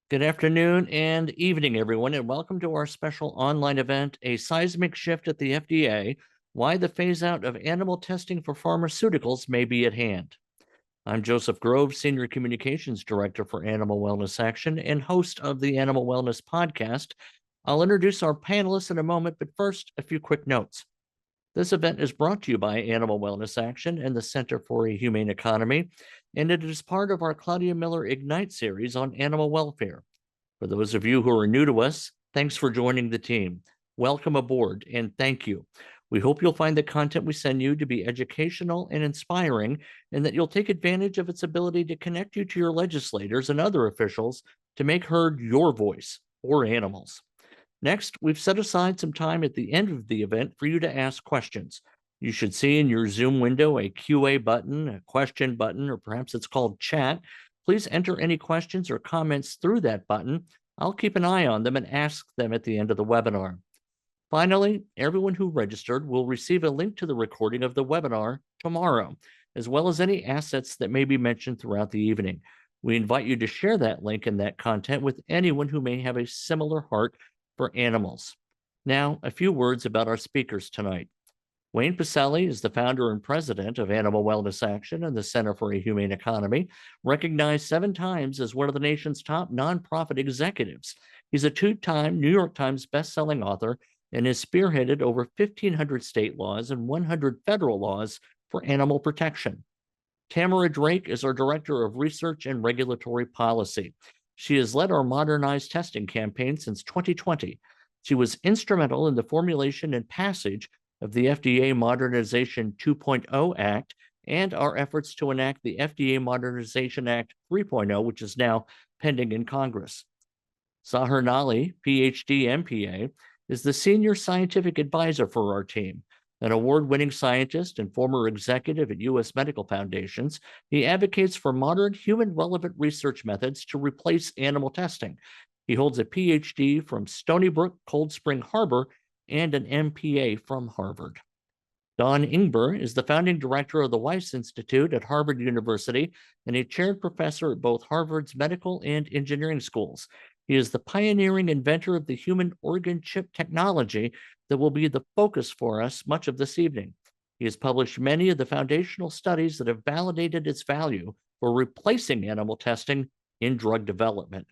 Good afternoon and evening, everyone, and welcome to our special online event, A Seismic Shift at the FDA, Why the Phase-Out of Animal Testing for Pharmaceuticals May Be at Hand. I'm Joseph Grove, Senior Communications Director for Animal Wellness Action and host of the Animal Wellness Podcast. I'll introduce our panelists in a moment, but first, a few quick notes. This event is brought to you by Animal Wellness Action and the Center for a Humane Economy, and it is part of our Claudia Miller Ignite series on animal welfare. For those of you who are new to us, thanks for joining the team. Welcome aboard and thank you. We hope you'll find the content we send you to be educational and inspiring, and that you'll take advantage of its ability to connect you to your legislators and other officials to make heard your voice for animals. Next, we've set aside some time at the end of the event for you to ask questions. You should see in your Zoom window a QA button, a question button, or perhaps it's called chat. Please enter any questions or comments through that button. I'll keep an eye on them and ask them at the end of the webinar. Finally, everyone who registered will receive a link to the recording of the webinar tomorrow, as well as any assets that may be mentioned throughout the evening. We invite you to share that link and that content with anyone who may have a similar heart for animals. Now, a few words about our speakers tonight. Wayne Pacelle is the founder and president of Animal Wellness Action and the Center for a Humane Economy, recognized 7 times as one of the nation's top nonprofit executives. He's a 2-time New York Times bestselling author and has spearheaded over 1,500 state laws and 100 federal laws for animal protection. Tamara Drake is our Director of Research and Regulatory Policy. She has led our modernized testing campaign since 2020. She was instrumental in the formulation and passage of the FDA Modernization 2.0 Act and our efforts to enact the FDA Modernization Act 3.0, which is now pending in Congress. Zahir Nali, PhD, MPA, is the Senior Scientific Advisor for our team. An award-winning scientist and former executive at U.S. medical foundations, he advocates for modern human-relevant research methods to replace animal testing. He holds a PhD from Stony Brook, Cold Spring Harbor, and an MPA from Harvard. Don Ingber is the founding director of the Weiss Institute at Harvard University and a chaired professor at both Harvard's medical and engineering schools. He is the pioneering inventor of the human organ chip technology that will be the focus for us much of this evening. He has published many of the foundational studies that have validated its value for replacing animal testing in drug development.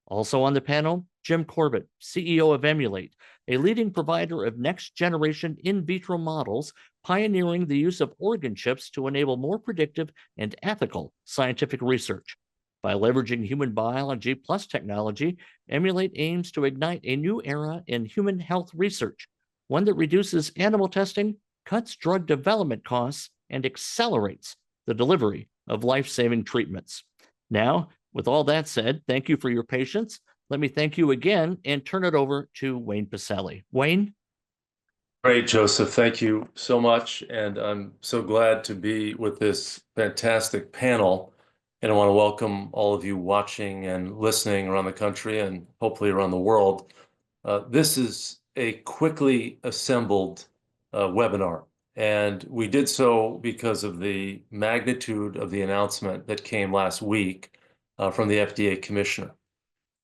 Also on the panel, Jim Corbett, CEO of Emulate, a leading provider of next-generation in vitro models, pioneering the use of organ chips to enable more predictive and ethical scientific research. By leveraging human biology plus technology, Emulate aims to ignite a new era in human health research, one that reduces animal testing, cuts drug development costs, and accelerates the delivery of life-saving treatments. Now, with all that said, thank you for your patience. Let me thank you again and turn it over to Wayne Pacelle. Wayne? Great, Joseph. Thank you so much. And I'm so glad to be with this fantastic panel. And I want to welcome all of you watching and listening around the country and hopefully around the world. This is a quickly assembled webinar. And we did so because of the magnitude of the announcement that came last week from the FDA commissioner.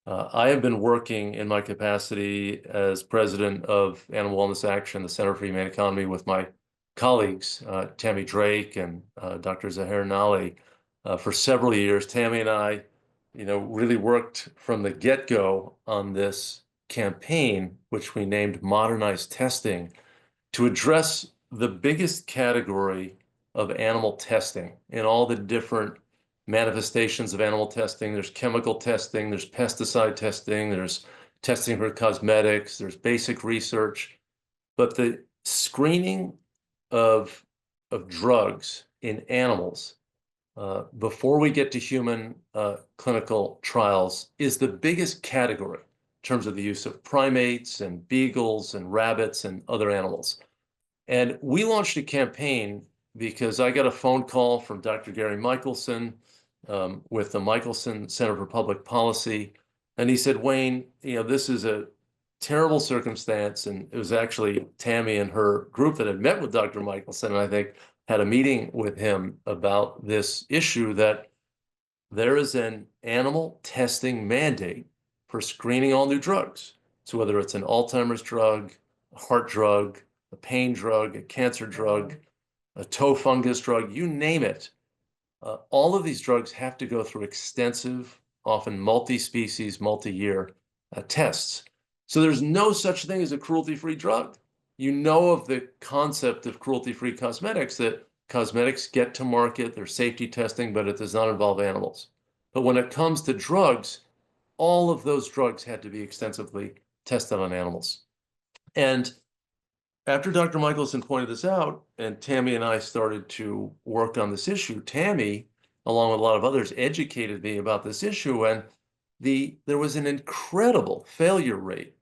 I have been working in my capacity as president of Animal Wellness Action, the Center for Humane Economy, with my colleagues, Tammy Drake and Dr. Zahir Nali, for several years. Tammy and I, really worked from the get-go on this campaign, which we named Modernized Testing, to address the biggest category of animal testing in all the different manifestations of animal testing. There's chemical testing, there's pesticide testing, there's testing for cosmetics, there's basic research. But the screening of drugs in animals before we get to human clinical trials is the biggest category in terms of the use of primates and beagles and rabbits and other animals. And we launched a campaign because I got a phone call from Dr. Gary Michelson with the Michelson Center for Public Policy. And he said, Wayne, this is a terrible circumstance. And it was actually Tammy and her group that had met with Dr. Michelson, and I think had a meeting with him about this issue, that there is an animal testing mandate for screening all new drugs. So whether it's an Alzheimer's drug, a heart drug, a pain drug, a cancer drug, a toe fungus drug, you name it, all of these drugs have to go through extensive, often multi-species, multi-year tests. So there's no such thing as a cruelty-free drug. You know of the concept of cruelty-free cosmetics, that cosmetics get to market, there's safety testing, but it does not involve animals. But when it comes to drugs, all of those drugs had to be extensively tested on animals. And after Dr. Michelson pointed this out, and Tammy and I started to work on this issue, Tammy, along with a lot of others, educated me about this issue, and there was an incredible failure rate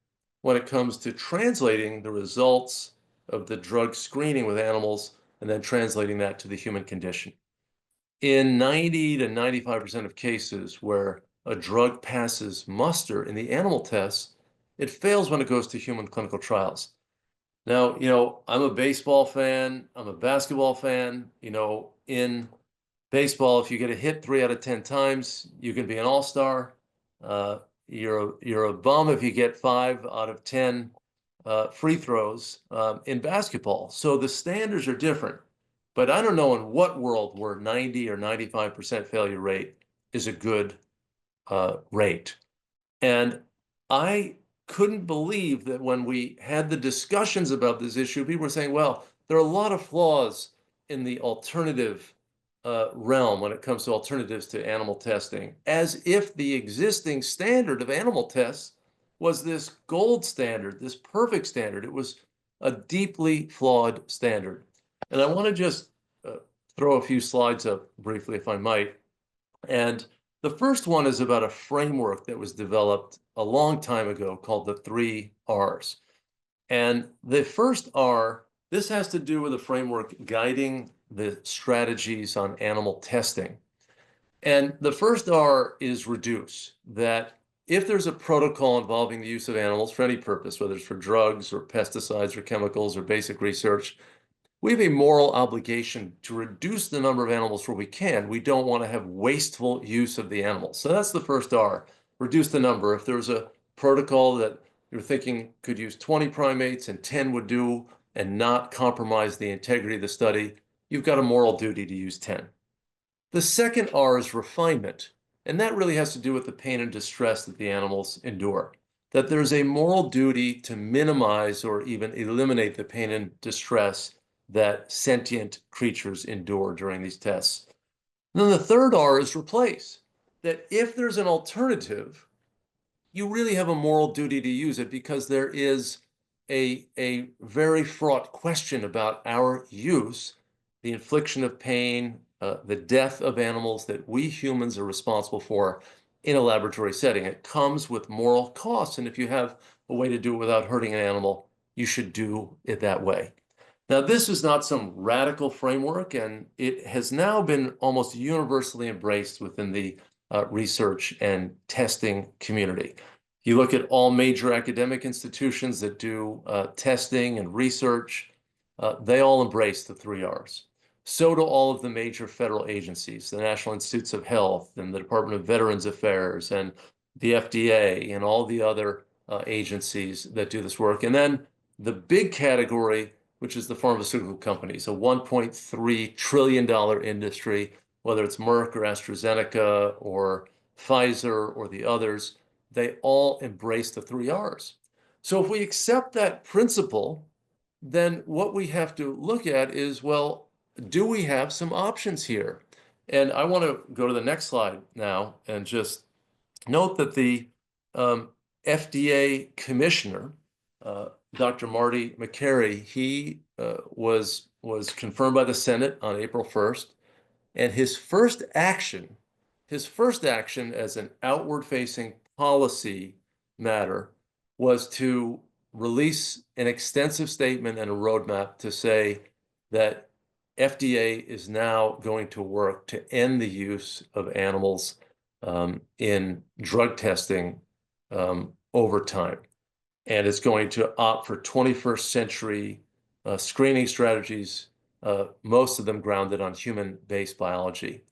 when it comes to translating the results of the drug screening with animals and then translating that to the human condition. In 90 to 95% of cases where a drug passes muster in the animal tests, it fails when it goes to human clinical trials. Now, I'm a baseball fan, I'm a basketball fan. In baseball, if you get a hit 3 out of 10 times, you can be an all-star. You're a bum if you get 5 out of 10 free throws in basketball. So the standards are different. But I don't know in what world where 90 or 95% failure rate is a good rate. And I couldn't believe that when we had the discussions about this issue, people were saying, well, there are a lot of flaws in the alternative realm when it comes to alternatives to animal testing, as if the existing standard of animal tests was this gold standard, this perfect standard. It was a deeply flawed standard. And I want to just throw a few slides up briefly, if I might. And the first one is about a framework that was developed a long time ago called the 3 Rs. And the first R, this has to do with a framework guiding the strategies on animal testing. And the first R is reduce, that if there's a protocol involving the use of animals for any purpose, whether it's for drugs or pesticides or chemicals or basic research, we have a moral obligation to reduce the number of animals where we can. We don't want to have wasteful use of the animals. So that's the first R, reduce the number. If there's a protocol that you're thinking could use 20 primates and 10 would do and not compromise the integrity of the study, you've got a moral duty to use 10. The second R is refinement, and that really has to do with the pain and distress that the animals endure, that there's a moral duty to minimize or even eliminate the pain and distress that sentient creatures endure during these tests. And then the third R is replace, that if there's an alternative, you really have a moral duty to use it, because there is a very fraught question about our use, the infliction of pain, the death of animals that we humans are responsible for in a laboratory setting. It comes with moral costs, and if you have a way to do it without hurting an animal, you should do it that way. Now, this is not some radical framework, and it has now been almost universally embraced within the research and testing community. You look at all major academic institutions that do testing and research, they all embrace the 3 Rs. So do all of the major federal agencies, the National Institutes of Health and the Department of Veterans Affairs and the FDA and all the other agencies that do this work. And then the big category, which is the pharmaceutical companies, a $1.3 trillion industry, whether it's Merck or AstraZeneca or Pfizer or the others, they all embrace the 3 Rs. So if we accept that principle, then what we have to look at is, well, do we have some options here? And I want to go to the next slide now and just note that the FDA commissioner, Dr. Marty Makary, he was confirmed by the Senate on April 1st, and his first action as an outward-facing policy matter was to release an extensive statement and a roadmap to say that FDA is now going to work to end the use of animals in drug testing over time. And it's going to opt for 21st century screening strategies, most of them grounded on human-based biology.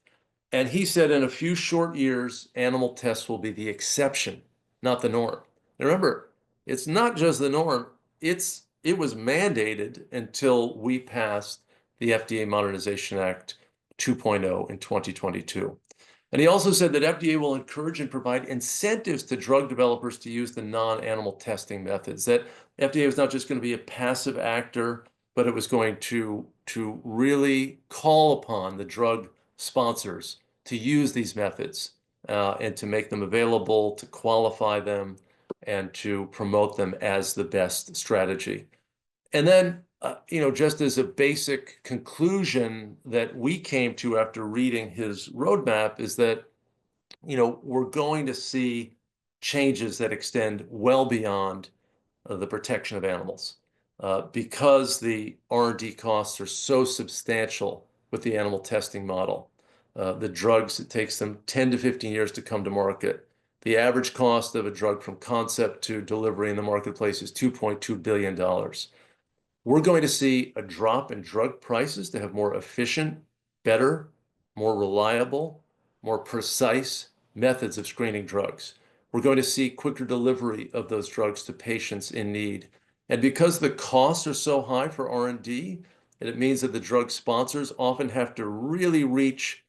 And he said in a few short years, animal tests will be the exception, not the norm. Now remember, it's not just the norm, it was mandated until we passed the FDA Modernization Act 2.0 in 2022. And he also said that FDA will encourage and provide incentives to drug developers to use the non-animal testing methods. That FDA was not just going to be a passive actor, but it was going to really call upon the drug sponsors to use these methods and to make them available, to qualify them, and to promote them as the best strategy. And then, just as a basic conclusion that we came to after reading his roadmap is that, we're going to see changes that extend well beyond the protection of animals. Because the R&D costs are so substantial with the animal testing model. The drugs, it takes them 10 to 15 years to come to market. The average cost of a drug from concept to delivery in the marketplace is $2.2 billion. We're going to see a drop in drug prices to have more efficient, better, more reliable, more precise methods of screening drugs. We're going to see quicker delivery of those drugs to patients in need. And because the costs are so high for R&D, and it means that the drug sponsors often have to really reach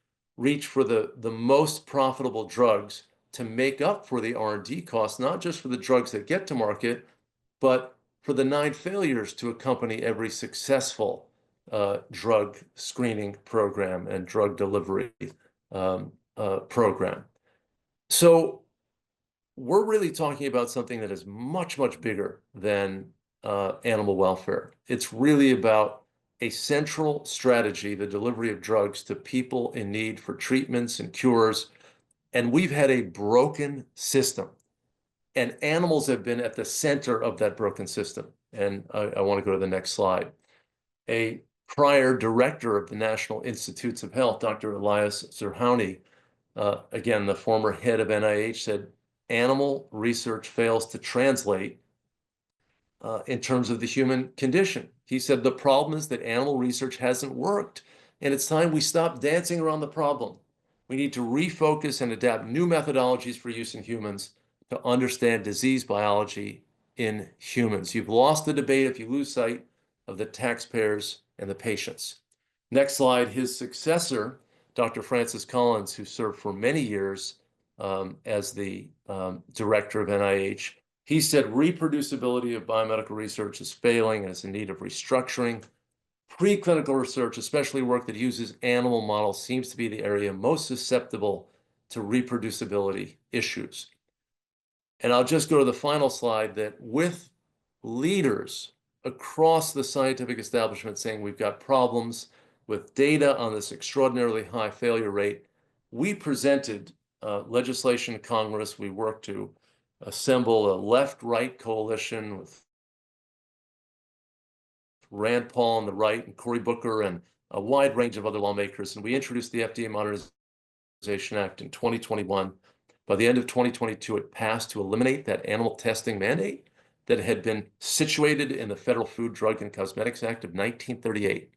for the most profitable drugs to make up for the R&D costs, not just for the drugs that get to market, but for the 9 failures to accompany every successful drug screening program and drug delivery program. So we're really talking about something that is much, much bigger than animal welfare. It's really about a central strategy, the delivery of drugs to people in need for treatments and cures. And we've had a broken system. And animals have been at the center of that broken system. And I want to go to the next slide. A prior director of the National Institutes of Health, Dr. Elias Zerhouni, again, the former head of NIH, said animal research fails to translate in terms of the human condition. He said the problem is that animal research hasn't worked, and it's time we stop dancing around the problem. We need to refocus and adapt new methodologies for use in humans to understand disease biology in humans. You've lost the debate if you lose sight of the taxpayers and the patients. Next slide, his successor, Dr. Francis Collins, who served for many years as the director of NIH, he said reproducibility of biomedical research is failing and is in need of restructuring. Preclinical research, especially work that uses animal models, seems to be the area most susceptible to reproducibility issues. And I'll just go to the final slide that with leaders across the scientific establishment saying we've got problems with data on this extraordinarily high failure rate, we presented legislation to Congress. We worked to assemble a left-right coalition with Rand Paul on the right and Cory Booker and a wide range of other lawmakers. And we introduced the FDA Modernization Act in 2021. By the end of 2022, it passed to eliminate that animal testing mandate that had been situated in the Federal Food, Drug, and Cosmetics Act of 1938.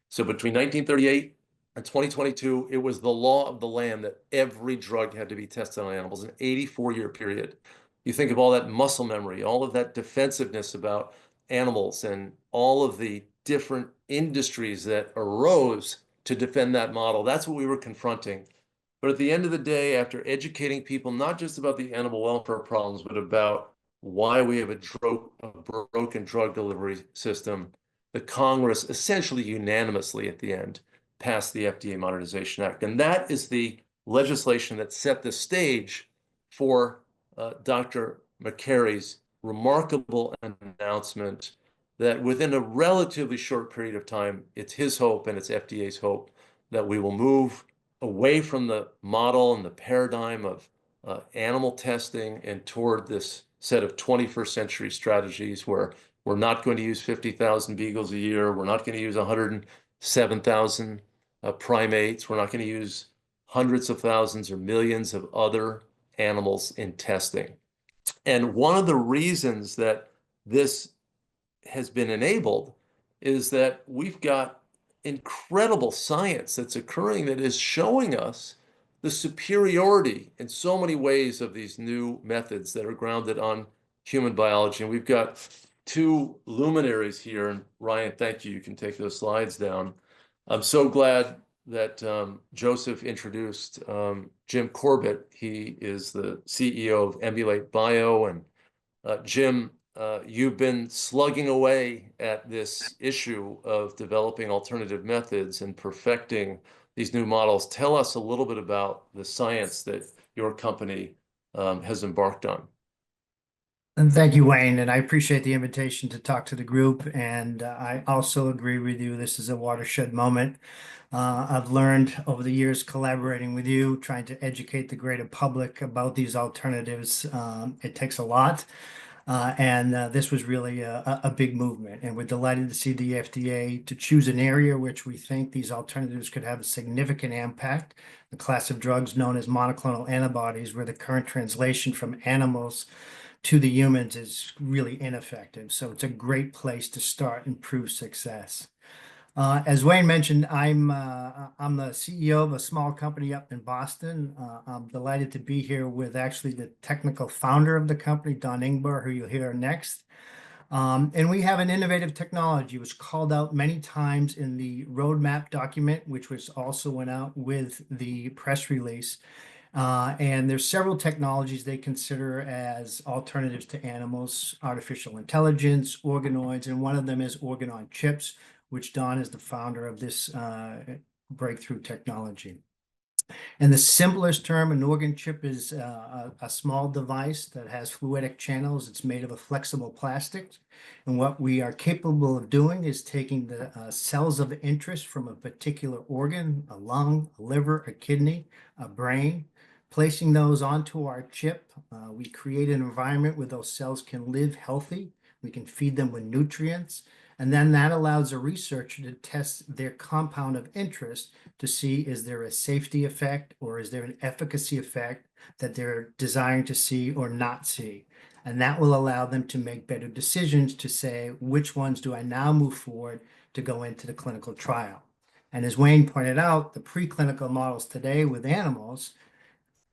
So between 1938 and 2022, it was the law of the land that every drug had to be tested on animals, an 84-year period. You think of all that muscle memory, all of that defensiveness about animals, and all of the different industries that arose to defend that model. That's what we were confronting. But at the end of the day, after educating people, not just about the animal welfare problems, but about why we have a broken drug delivery system, the Congress essentially unanimously at the end passed the FDA Modernization Act. And that is the legislation that set the stage for Dr. Makary's remarkable announcement that within a relatively short period of time, it's his hope and it's FDA's hope that we will move away from the model and the paradigm of animal testing and toward this set of 21st century strategies where we're not going to use 50,000 beagles a year. We're not going to use 107,000 primates. We're not going to use hundreds of thousands or millions of other animals in testing. And one of the reasons that this has been enabled is that we've got incredible science that's occurring that is showing us the superiority in so many ways of these new methods that are grounded on human biology. And we've got two luminaries here. And Ryan, thank you. You can take those slides down. I'm so glad that Joseph introduced Jim Corbett. He is the CEO of Emulate Bio. And Jim, you've been slugging away at this issue of developing alternative methods and perfecting these new models. Tell us a little bit about the science that your company has embarked on. And thank you, Wayne. And I appreciate the invitation to talk to the group. And I also agree with you. This is a watershed moment. I've learned over the years collaborating with you, trying to educate the greater public about these alternatives. It takes a lot. This was really a big movement. And we're delighted to see the FDA to choose an area which we think these alternatives could have a significant impact. The class of drugs known as monoclonal antibodies, where the current translation from animals to the humans is really ineffective. So it's a great place to start and prove success. As Wayne mentioned, I'm the CEO of a small company up in Boston. I'm delighted to be here with actually the technical founder of the company, Don Ingbar, who you'll hear next. And we have an innovative technology, which called out many times in the roadmap document, which was also went out with the press release. And there's several technologies they consider as alternatives to animals: artificial intelligence, organoids, and one of them is organ-on chips, which Don is the founder of this breakthrough technology. And the simplest term, an organ chip is a small device that has fluidic channels. It's made of a flexible plastic. And what we are capable of doing is taking the cells of interest from a particular organ, a lung, a liver, a kidney, a brain, placing those onto our chip. We create an environment where those cells can live healthy. We can feed them with nutrients. And then that allows a researcher to test their compound of interest to see, is there a safety effect or is there an efficacy effect that they're desiring to see or not see? And that will allow them to make better decisions to say, which ones do I now move forward to go into the clinical trial? And as Wayne pointed out, the preclinical models today with animals,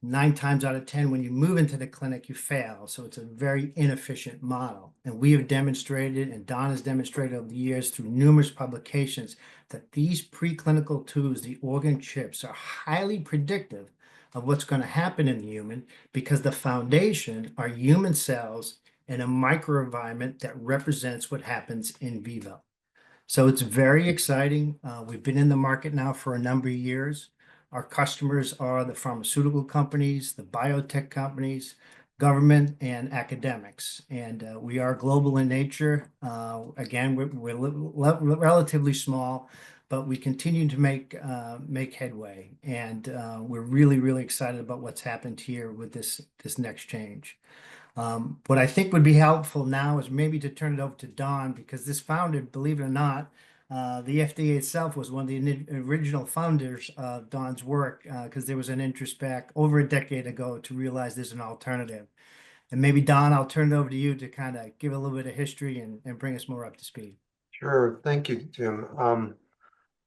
9 times out of 10, when you move into the clinic, you fail. So it's a very inefficient model. And we have demonstrated, and Don has demonstrated over the years through numerous publications, that these preclinical tools, the organ chips, are highly predictive of what's going to happen in the human, because the foundation are human cells in a microenvironment that represents what happens in vivo. So it's very exciting. We've been in the market now for a number of years. Our customers are the pharmaceutical companies, the biotech companies, government, and academics. And we are global in nature. Again, we're relatively small, but we continue to make headway. And we're really, really excited about what's happened here with this next change. What I think would be helpful now is maybe to turn it over to Don, because this founder, believe it or not, the FDA itself was one of the original founders of Don's work, because there was an interest back over a decade ago to realize there's an alternative. And maybe, Don, I'll turn it over to you to kind of give a little bit of history and bring us more up to speed. Sure. Thank you, Jim.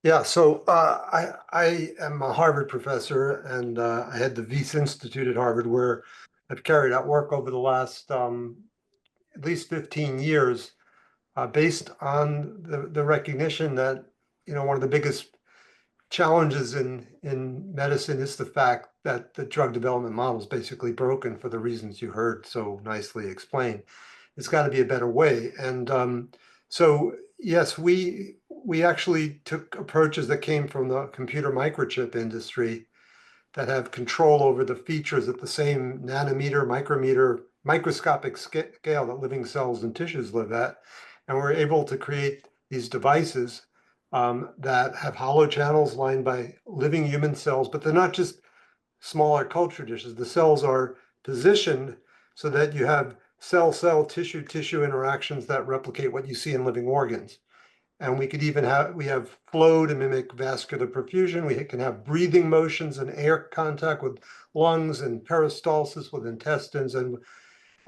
Yeah, so I am a Harvard professor, and I had the Wyss Institute at Harvard, where I've carried out work over the last at least 15 years, based on the recognition that, one of the biggest challenges in medicine is the fact that the drug development model is basically broken for the reasons you heard so nicely explained. It's got to be a better way. And so, yes, we actually took approaches that came from the computer microchip industry that have control over the features at the same nanometer, micrometer, microscopic scale that living cells and tissues live at. And we're able to create these devices that have hollow channels lined by living human cells, but they're not just smaller culture dishes. The cells are positioned so that you have cell-cell, tissue-tissue interactions that replicate what you see in living organs. And we could even have flow to mimic vascular perfusion. We can have breathing motions and air contact with lungs, and peristalsis with intestines.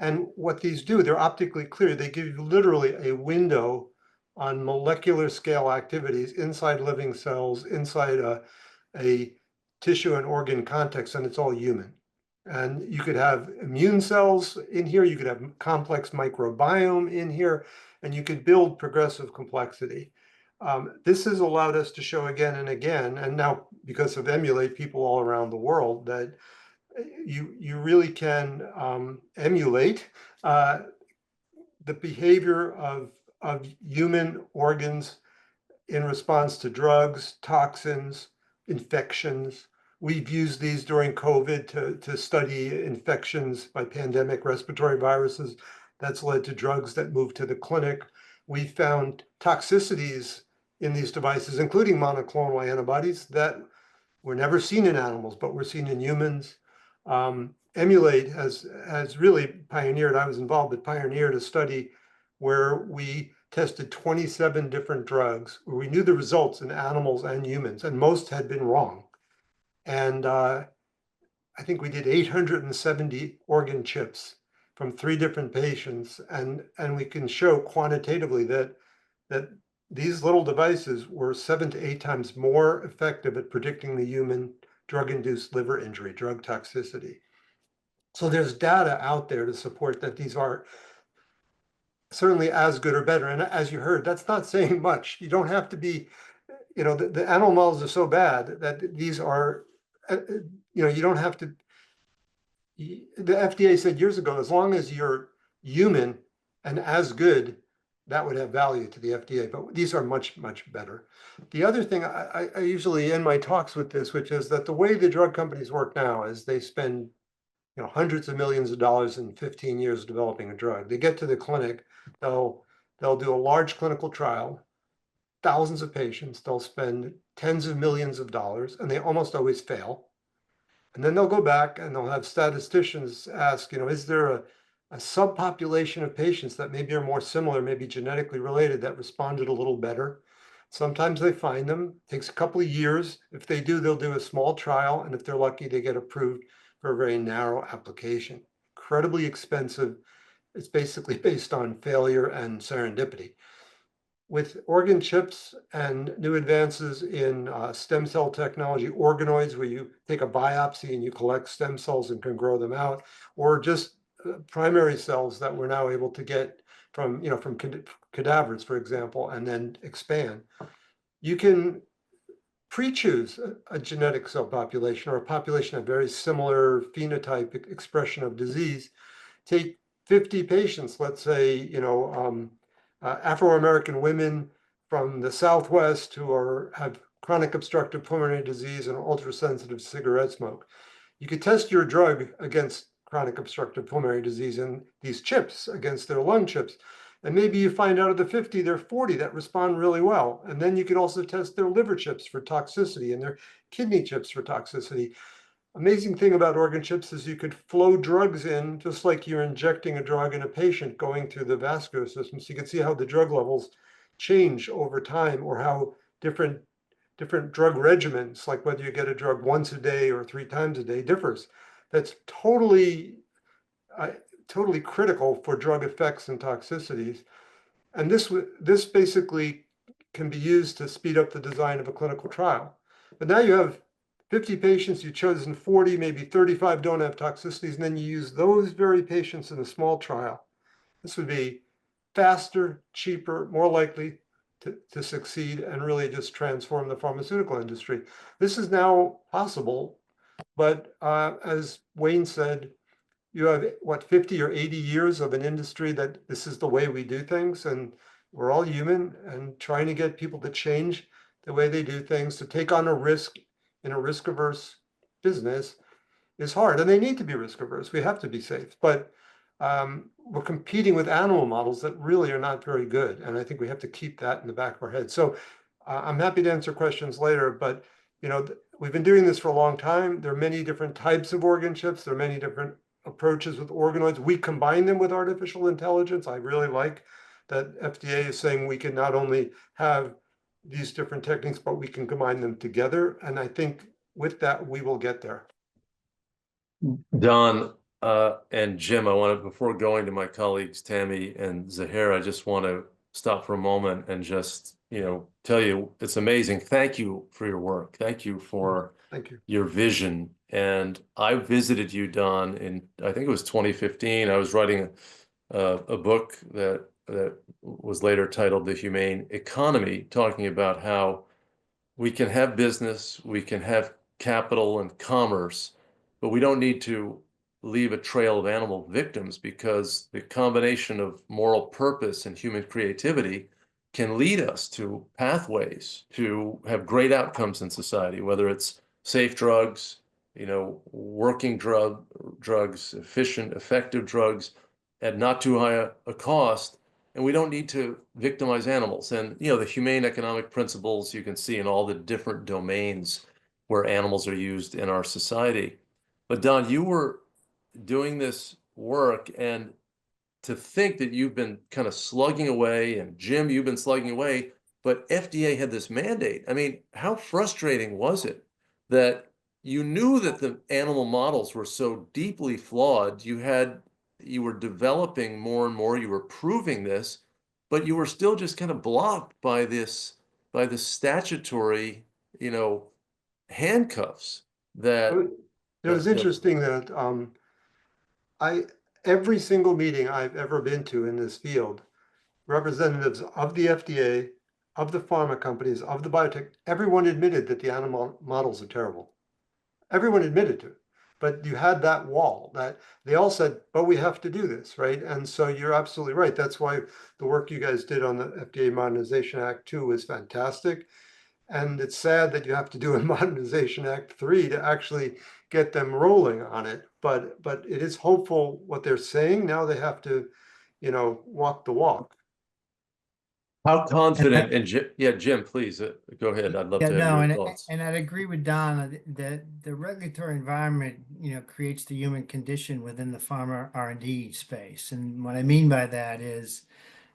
And what these do, they're optically clear. They give you literally a window on molecular scale activities inside living cells, inside a tissue and organ context, and it's all human. And you could have immune cells in here, you could have complex microbiome in here, and you could build progressive complexity. This has allowed us to show again and again, and now because of Emulate, people all around the world, that you really can emulate the behavior of human organs in response to drugs, toxins, infections. We've used these during COVID to study infections by pandemic respiratory viruses. That's led to drugs that move to the clinic. We found toxicities in these devices, including monoclonal antibodies, that were never seen in animals, but were seen in humans. Emulate has really pioneered, I was involved, but pioneered a study where we tested 27 different drugs, where we knew the results in animals and humans, and most had been wrong. And I think we did 870 organ chips from 3 different patients, and we can show quantitatively that these little devices were 7 to 8 times more effective at predicting the human drug-induced liver injury, drug toxicity. So there's data out there to support that these are certainly as good or better. And as you heard, that's not saying much. You don't have to be, the animal models are so bad that these are, you don't have to. The FDA said years ago, as long as you're human and as good, that would have value to the FDA, but these are much, much better. The other thing I usually end my talks with this, which is that the way the drug companies work now is they spend hundreds of millions of dollars in 15 years developing a drug. They get to the clinic, they'll do a large clinical trial, thousands of patients, they'll spend tens of millions of dollars, and they almost always fail. And then they'll go back and they'll have statisticians ask, is there a subpopulation of patients that maybe are more similar, maybe genetically related, that responded a little better? Sometimes they find them. It takes a couple of years. If they do, they'll do a small trial, and if they're lucky, they get approved for a very narrow application. Incredibly expensive. It's basically based on failure and serendipity. With organ chips and new advances in stem cell technology, organoids, where you take a biopsy and you collect stem cells and can grow them out, or just primary cells that we're now able to get from cadavers, for example, and then expand. You can pre-choose a genetic cell population or a population of very similar phenotype expression of disease. Take 50 patients, let's say, Afro-American women from the Southwest who have chronic obstructive pulmonary disease and ultra-sensitive cigarette smoke. You could test your drug against chronic obstructive pulmonary disease and these chips against their lung chips. And maybe you find out of the 50, there are 40 that respond really well. And then you could also test their liver chips for toxicity and their kidney chips for toxicity. Amazing thing about organ chips is you could flow drugs in just like you're injecting a drug in a patient going through the vascular system. So you can see how the drug levels change over time, or how different drug regimens, like whether you get a drug once a day or 3 times a day, differs. That's totally critical for drug effects and toxicities. And this basically can be used to speed up the design of a clinical trial. But now you have 50 patients, you've chosen 40, maybe 35 don't have toxicities, and then you use those very patients in a small trial. This would be faster, cheaper, more likely to succeed, and really just transform the pharmaceutical industry. This is now possible, but as Wayne said, you have, 50 or 80 years of an industry that this is the way we do things, and we're all human, and trying to get people to change the way they do things, to take on a risk in a risk-averse business is hard, and they need to be risk-averse. We have to be safe, but we're competing with animal models that really are not very good, and I think we have to keep that in the back of our head. So I'm happy to answer questions later, but we've been doing this for a long time. There are many different types of organ chips. There are many different approaches with organoids. We combine them with artificial intelligence. I really like that FDA is saying we can not only have these different techniques, but we can combine them together. And I think with that, we will get there. Don and Jim, before going to my colleagues, Tammy and Zahir, I just want to stop for a moment and just, tell you it's amazing. Thank you for your work. Thank you for Thank you. your vision. And I visited you, Don, in I think it was 2015. I was writing a book that was later titled The Humane Economy, talking about how we can have business, we can have capital and commerce, but we don't need to leave a trail of animal victims, because the combination of moral purpose and human creativity can lead us to pathways to have great outcomes in society, whether it's safe drugs, working drugs, efficient, effective drugs at not too high a cost. And we don't need to victimize animals. And, the humane economic principles you can see in all the different domains where animals are used in our society. But Don, you were doing this work, and to think that you've been kind of slugging away, and Jim, you've been slugging away, but FDA had this mandate. I mean, how frustrating was it that you knew that the animal models were so deeply flawed? You were developing more and more, you were proving this, but you were still just kind of blocked by the statutory, handcuffs that It was interesting that every single meeting I've ever been to in this field, representatives of the FDA, of the pharma companies, of the biotech, everyone admitted that the animal models are terrible. Everyone admitted to it. But you had that wall that they all said, but we have to do this, right? And so you're absolutely right. That's why the work you guys did on the FDA Modernization Act 2 was fantastic. And it's sad that you have to do a Modernization Act 3 to actually get them rolling on it. But it is hopeful what they're saying. Now they have to, walk the walk. how confident, and Jim, please go ahead. I'd love Yeah, to have no, your and thoughts. and I'd agree with Don that the regulatory environment, creates the human condition within the pharma R&D space. And what I mean by that is,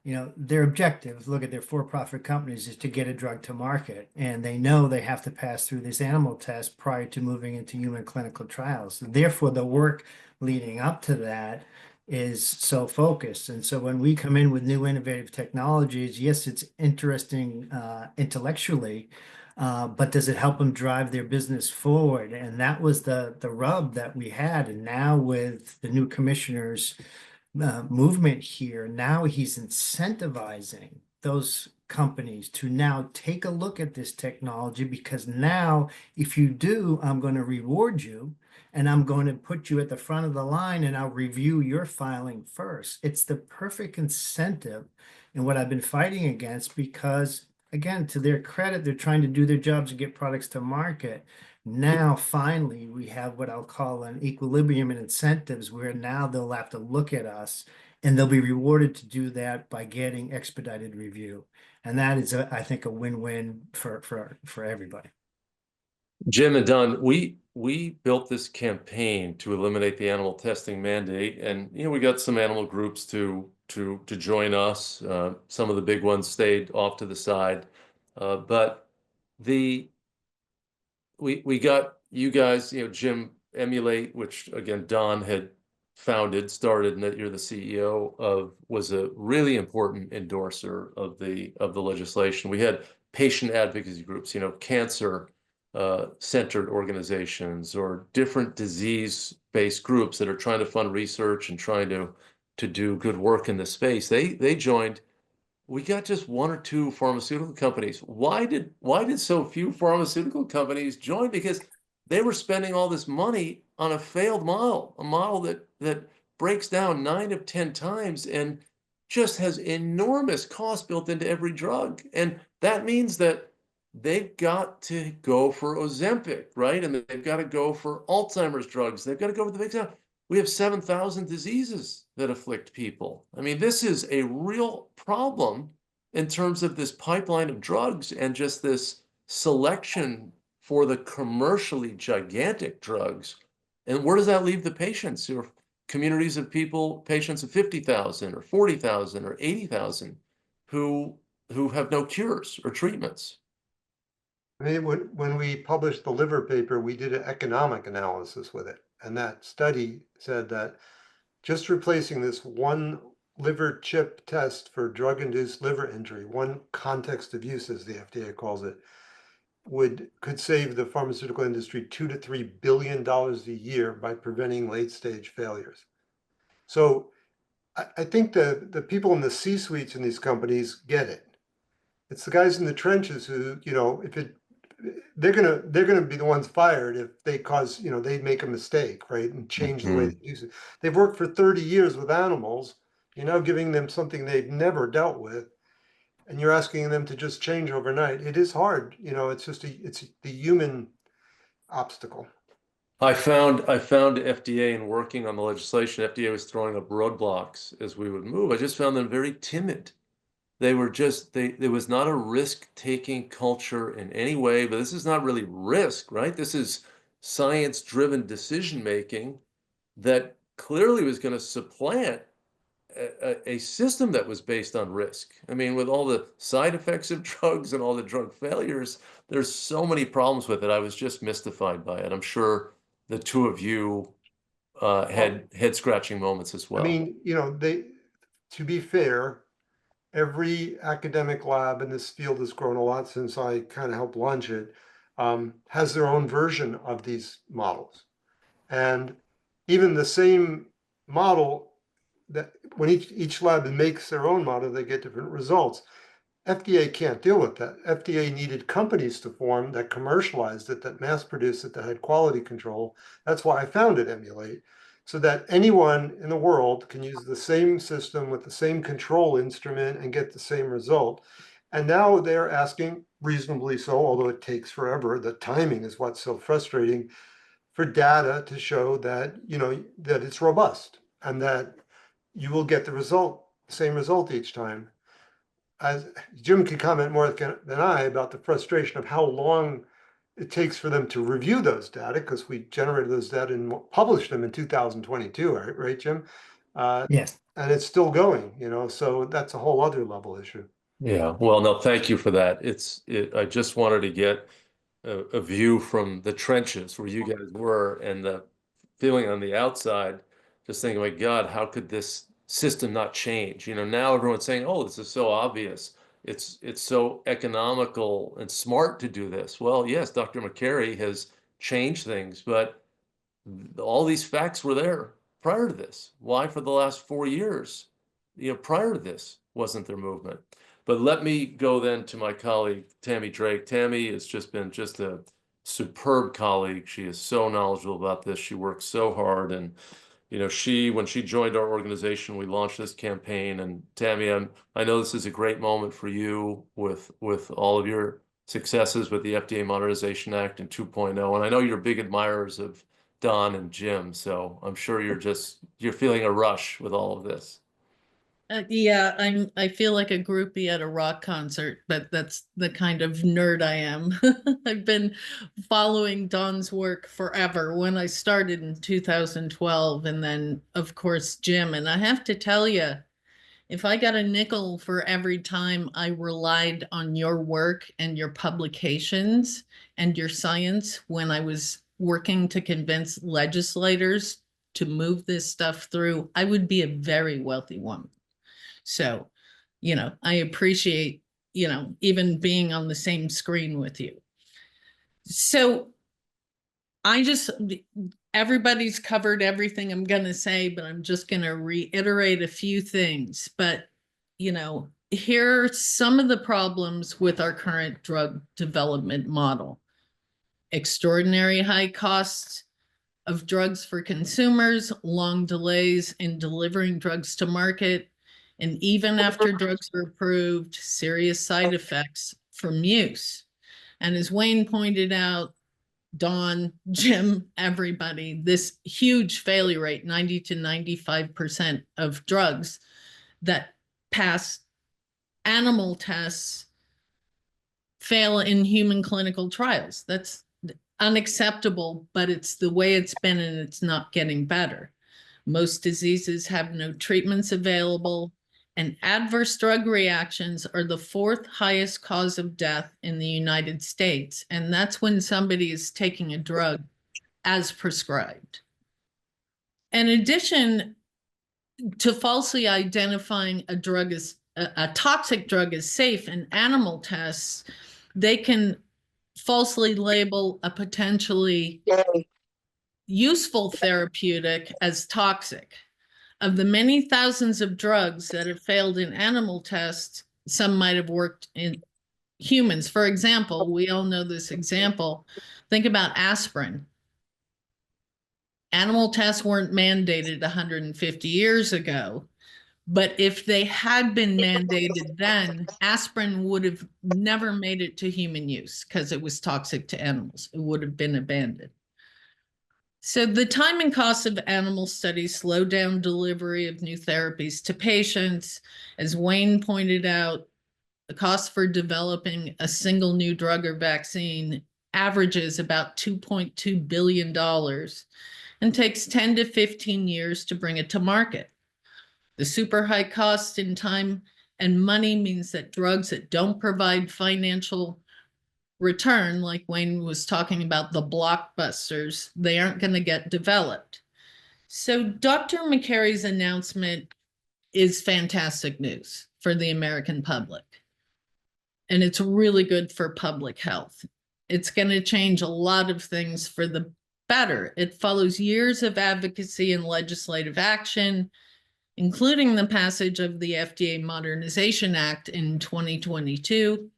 their objective, look at their for-profit companies, is to get a drug to market, and they know they have to pass through this animal test prior to moving into human clinical trials. Therefore, the work leading up to that is so focused. And so when we come in with new innovative technologies, yes, it's interesting intellectually, but does it help them drive their business forward? And that was the rub that we had. And now with the new commissioners movement here, now he's incentivizing those companies to now take a look at this technology, because now if you do, I'm going to reward you, and I'm going to put you at the front of the line, and I'll review your filing first. It's the perfect incentive, and what I've been fighting against, because again, to their credit, they're trying to do their jobs and get products to market. Now, finally, we have what I'll call an equilibrium in incentives, where now they'll have to look at us, and they'll be rewarded to do that by getting expedited review. And that is, I think, a win-win for everybody. Jim and Don, we built this campaign to eliminate the animal testing mandate, and we got some animal groups to join us. Some of the big ones stayed off to the side, but we got you guys, Jim Emulate, which again Don had started, and that you're the CEO of, was a really important endorser of the legislation. We had patient advocacy groups, cancer centered organizations, or different disease-based groups that are trying to fund research and trying to do good work in the space. They joined. We got just one or two pharmaceutical companies. Why did so few pharmaceutical companies join? Because they were spending all this money on a failed model, a model that breaks down 9 of 10 times and just has enormous cost built into every drug. And that means that they've got to go for Ozempic, right? And they've got to go for Alzheimer's drugs. They've got to go for the big stuff. We have 7,000 diseases that afflict people. I mean, this is a real problem in terms of this pipeline of drugs and just this selection for the commercially gigantic drugs. And where does that leave the patients, or communities of people, patients of 50,000 or 40,000 or 80,000 who have no cures or treatments? I mean, when we published the liver paper, we did an economic analysis with it. And that study said that just replacing this one liver chip test for drug-induced liver injury, one context of use, as the FDA calls it, could save the pharmaceutical industry $2 to $3 billion a year by preventing late-stage failures. So I think the people in the C-suites in these companies get it. It's the guys in the trenches who, they're gonna be the ones fired if they cause, they make a mistake, right, and change the way they use it. They've worked for 30 years with animals. You're now giving them something they've never dealt with, and you're asking them to just change overnight. It is hard, it's just it's the human obstacle. I found FDA in working on the legislation, FDA was throwing up roadblocks as we would move. I just found them very timid. They were just, there was not a risk-taking culture in any way, but this is not really risk, right? This is science-driven decision-making that clearly was going to supplant a system that was based on risk. I mean, with all the side effects of drugs and all the drug failures, there's so many problems with it. I was just mystified by it. I'm sure the two of you had head-scratching moments as I well. mean, to be fair, every academic lab in this field has grown a lot since I kind of helped launch it, has their own version of these models. And even the same model, that when each lab makes their own model, they get different results. FDA can't deal with that. FDA needed companies to form that commercialized it, that mass produced it, that had quality control. That's why I founded Emulate, so that anyone in the world can use the same system with the same control instrument and get the same result. And now they're asking, reasonably so, although it takes forever, the timing is what's so frustrating, for data to show that, that it's robust and that you will get the same result each time. As Jim can comment more than I about the frustration of how long it takes for them to review those data, because we generated those data and published them in 2022, right, Jim? Yes. And it's still going, so that's a whole other level issue. Yeah, well, no, thank you for that. I just wanted to get a view from the trenches where you guys were and the feeling on the outside, just thinking, my God, how could this system not change? Now everyone's saying, oh, this is so obvious. It's so economical and smart to do this. Well, yes, Dr. Makary has changed things, but all these facts were there prior to this. Why for the last 4 years, prior to this, wasn't there movement? But let me go then to my colleague, Tammy Drake. Tammy has just been a superb colleague. She is so knowledgeable about this. She works so hard. And, when she joined our organization, we launched this campaign. And Tammy, I know this is a great moment for you with all of your successes with the FDA Modernization Act and 2.0. And I know you're big admirers of Don and Jim. So I'm sure you're feeling a rush with all of this. Yeah, I feel like a groupie at a rock concert, but that's the kind of nerd I am. I've been following Don's work forever, when I started in 2012, and then of course Jim. And I have to tell you, if I got a nickel for every time I relied on your work and your publications and your science when I was working to convince legislators to move this stuff through, I would be a very wealthy woman. So, I appreciate, even being on the same screen with you. So everybody's covered everything I'm going to say, but I'm just going to reiterate a few things. But, here are some of the problems with our current drug development model. Extraordinary high costs of drugs for consumers, long delays in delivering drugs to market, and even after drugs are approved, serious side effects from use. And as Wayne pointed out, Don, Jim, everybody, this huge failure rate, 90 to 95% of drugs that pass animal tests fail in human clinical trials. That's unacceptable, but it's the way it's been, and it's not getting better. Most diseases have no treatments available, and adverse drug reactions are the 4th highest cause of death in the United States. And that's when somebody is taking a drug as prescribed. In addition, to falsely identifying a drug as a toxic drug as safe in animal tests, they can falsely label a potentially useful therapeutic as toxic. Of the many thousands of drugs that have failed in animal tests, some might have worked in humans. For example, we all know this example. Think about aspirin. Animal tests weren't mandated 150 years ago, but if they had been mandated then, aspirin would have never made it to human use because it was toxic to animals. It would have been abandoned. So the time and cost of animal studies slow down delivery of new therapies to patients. As Wayne pointed out, the cost for developing a single new drug or vaccine averages about $2.2 billion and takes 10 to 15 years to bring it to market. The super high cost in time and money means that drugs that don't provide financial return, like Wayne was talking about the blockbusters, they aren't going to get developed. So Dr. Makary's announcement is fantastic news for the American public. And it's really good for public health. It's going to change a lot of things for the better. It follows years of advocacy and legislative action, including the passage of the FDA Modernization Act in 2022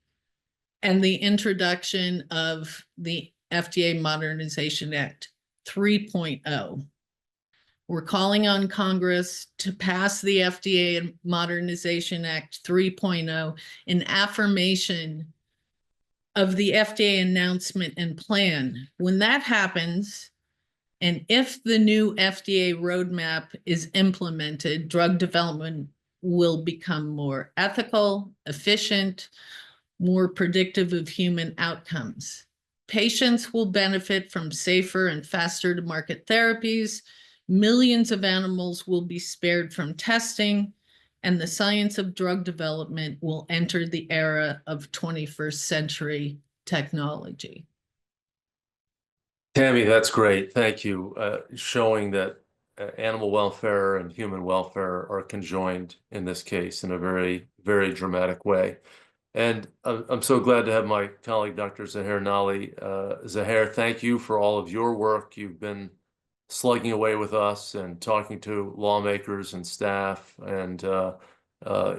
and the introduction of the FDA Modernization Act 3.0. We're calling on Congress to pass the FDA Modernization Act 3.0 in affirmation of the FDA announcement and plan. When that happens, and if the new FDA roadmap is implemented, drug development will become more ethical, efficient, more predictive of human outcomes. Patients will benefit from safer and faster to market therapies. Millions of animals will be spared from testing, and the science of drug development will enter the era of 21st century technology. Tammy, that's great. Thank you. Showing that animal welfare and human welfare are conjoined in this case in a very, very dramatic way. And I'm so glad to have my colleague, Dr. Zaher Nali. Zaher, thank you for all of your work. You've been slugging away with us and talking to lawmakers and staff. And I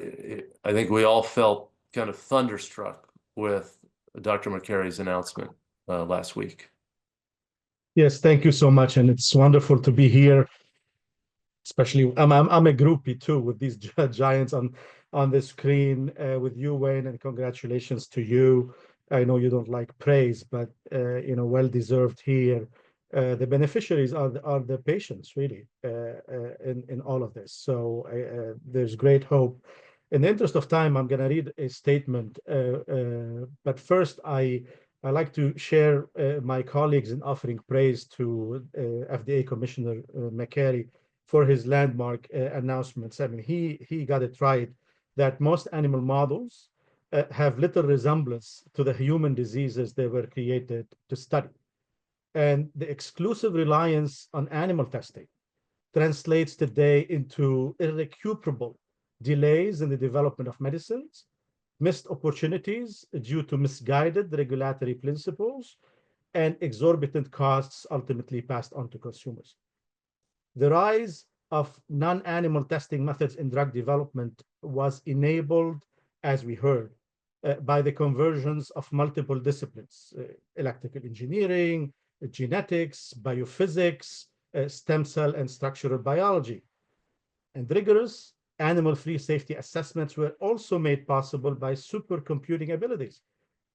think we all felt kind of thunderstruck with Dr. Makary's announcement last week. Yes, thank you so much. And it's wonderful to be here. Especially, I'm a groupie too with these giants on the screen with you, Wayne, and congratulations to you. I know you don't like praise, but well deserved here. The beneficiaries are the patients, really, in all of this. So there's great hope. In the interest of time, I'm going to read a statement, but first I like to share my colleagues in offering praise to FDA Commissioner Makary for his landmark announcements. I mean, he got it right that most animal models have little resemblance to the human diseases they were created to study. And the exclusive reliance on animal testing translates today into irrecuperable delays in the development of medicines, missed opportunities due to misguided regulatory principles, and exorbitant costs ultimately passed on to consumers. The rise of non-animal testing methods in drug development was enabled, as we heard, by the convergence of multiple disciplines, electrical engineering, genetics, biophysics, stem cell and structural biology. And rigorous animal-free safety assessments were also made possible by supercomputing abilities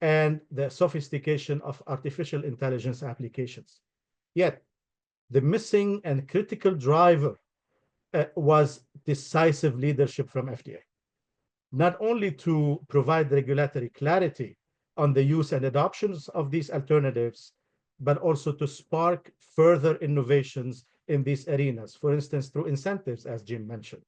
and the sophistication of artificial intelligence applications. Yet, the missing and critical driver was decisive leadership from FDA, not only to provide regulatory clarity on the use and adoptions of these alternatives, but also to spark further innovations in these arenas, for instance, through incentives, as Jim mentioned,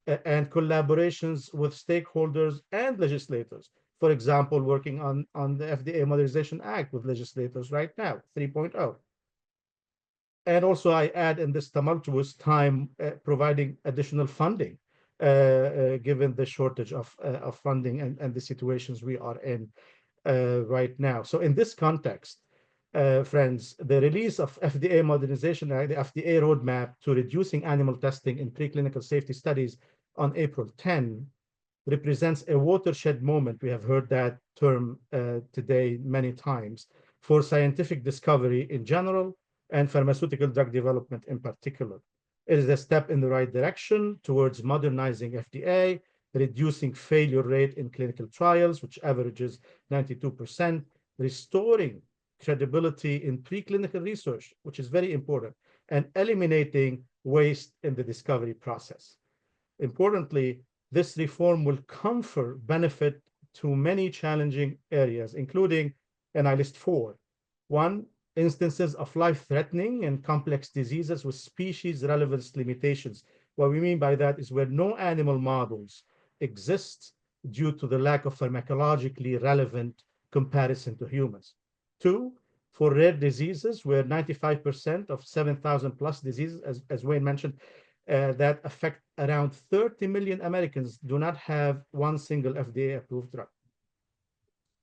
and collaborations with stakeholders and legislators. For example, working on the FDA Modernization Act with legislators right now, 3.0. And also I add in this tumultuous time, providing additional funding, given the shortage of funding and the situations we are in right now. So in this context, friends, the release of FDA modernization, the FDA roadmap to reducing animal testing in preclinical safety studies on April 10 represents a watershed moment. We have heard that term today many times for scientific discovery in general and pharmaceutical drug development in particular. It is a step in the right direction towards modernizing FDA, reducing failure rate in clinical trials, which averages 92%, restoring credibility in preclinical research, which is very important, and eliminating waste in the discovery process. Importantly, this reform will confer benefit to many challenging areas, including, and I list four. One, instances of life-threatening and complex diseases with species relevance limitations. What we mean by that is where no animal models exist due to the lack of pharmacologically relevant comparison to humans. Two, for rare diseases where 95% of 7,000 plus diseases, as Wayne mentioned, that affect around 30 million Americans do not have one single FDA-approved drug.